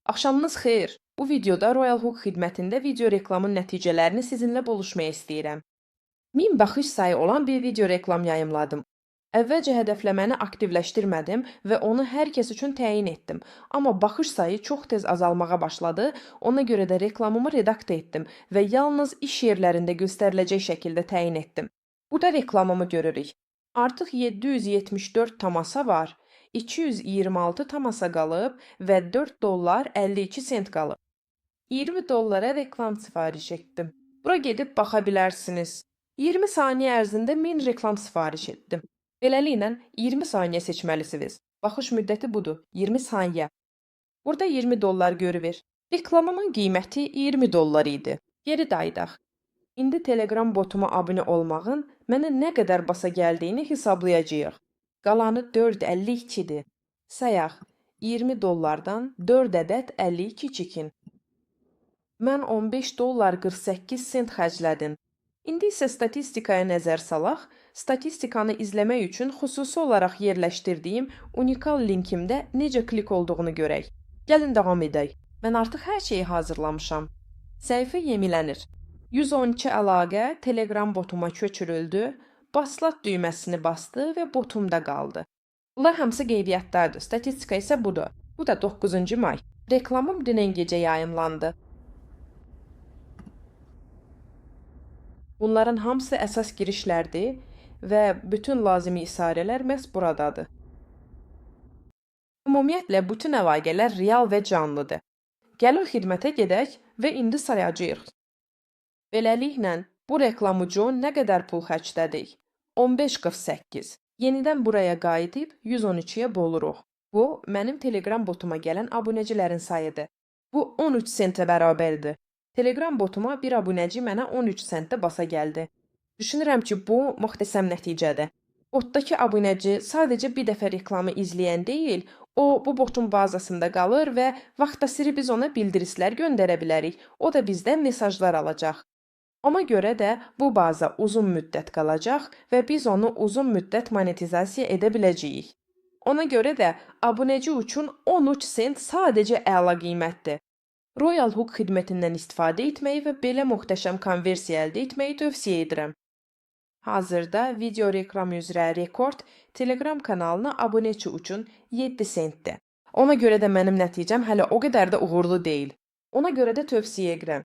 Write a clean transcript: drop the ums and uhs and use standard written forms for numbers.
Axşamınız xeyir. Bu videoda Royal Hook xidmətində video reklamın nəticələrini sizinlə bölüşmək istəyirəm. 1000 baxış sayı olan bir video reklam yayımladım. Əvvəlcə hədəfləməni aktivləşdirmədim və onu hər kəs üçün təyin etdim. Amma baxış sayı çox tez azalmağa başladı. Ona görə də reklamımı redakt etdim və yalnız iş yerlərində göstəriləcək şəkildə təyin etdim. Burada reklamımı görürük. Artıq 774 tamasa var. 226 tamasa qalıb və 4 dollar 52 sent qalıb. 20 dollara reklam sifariş etdim. Bura gedib baxa bilərsiniz. 20 saniyə ərzində 1000 reklam sifariş etdim. Beləliklə 20 saniyə seçməlisiniz. Baxış müddəti budur, 20 saniyə. Burada 20 dollar görünür. Reklamımın qiyməti 20 dollar idi. Geri qayıdaq. İndi Telegram botuma abunə olmağın mənə nə qədər basa gəldiyini hesablayacağıq. Qalanı 4.52-dir. Sayaq, 20 dollardan 4 ədəd 52 çekin. Mən 15 dollar 48 sent xərclədim. İndi isə statistikaya nəzər salaq. Statistikanı izləmək üçün xüsusi olaraq yerləşdirdiyim unikal linkimdə necə klik olduğunu görək. Gəlin davam edək. Mən artıq hər şeyi hazırlamışam. Səhifə yemilənir. 112 əlaqə Telegram botuma köçürüldü. Baslat düyməsini bastı və botumda qaldı. Bunlar hamısı qeydiyyatlardır. Statistika isə budur. Bu da 9-cu may. Reklamım dünən gecə yayımlandı. Bunların hamısı əsas girişlərdir və bütün lazımi isarələr məhz buradadır. Ümumiyyətlə, bütün əlaqələr real və canlıdır. Gəlin xidmətə gedək və indi sayacağıq. Beləliklə, bu reklam üçün nə qədər pul xərclədik? 15.48. Yenidən buraya qayıdıb 112-yə boluruq. Bu, mənim Telegram botuma gələn abunəcilərin sayıdır. Bu 13 sentə bərabərdir. Telegram botuma bir abunəci mənə 13 sentdə basa gəldi. Düşünürəm ki, bu möhtəşəm nəticədir. Botdakı abunəci sadəcə bir dəfə reklamı izləyən deyil, o, bu botun bazasında qalır və vaxtasırı biz ona bildirislər göndərə bilərik. O da bizdən mesajlar alacaq. Ona görə də bu baza uzun müddət qalacaq və biz onu uzun müddət monetizasiya edə biləcəyik. Ona görə də abunəci üçün 13 sent sadəcə əla qiymətdir. Royal Hook xidmətindən istifadə etməyi və belə möhtəşəm konversiya əldə etməyi tövsiyə edirəm. Hazırda video reklam üzrə rekord Telegram kanalına abunəçi üçün 7 sentdir. Ona görə də mənim nəticəm hələ o qədər də uğurlu deyil. Ona görə də tövsiyə edirəm.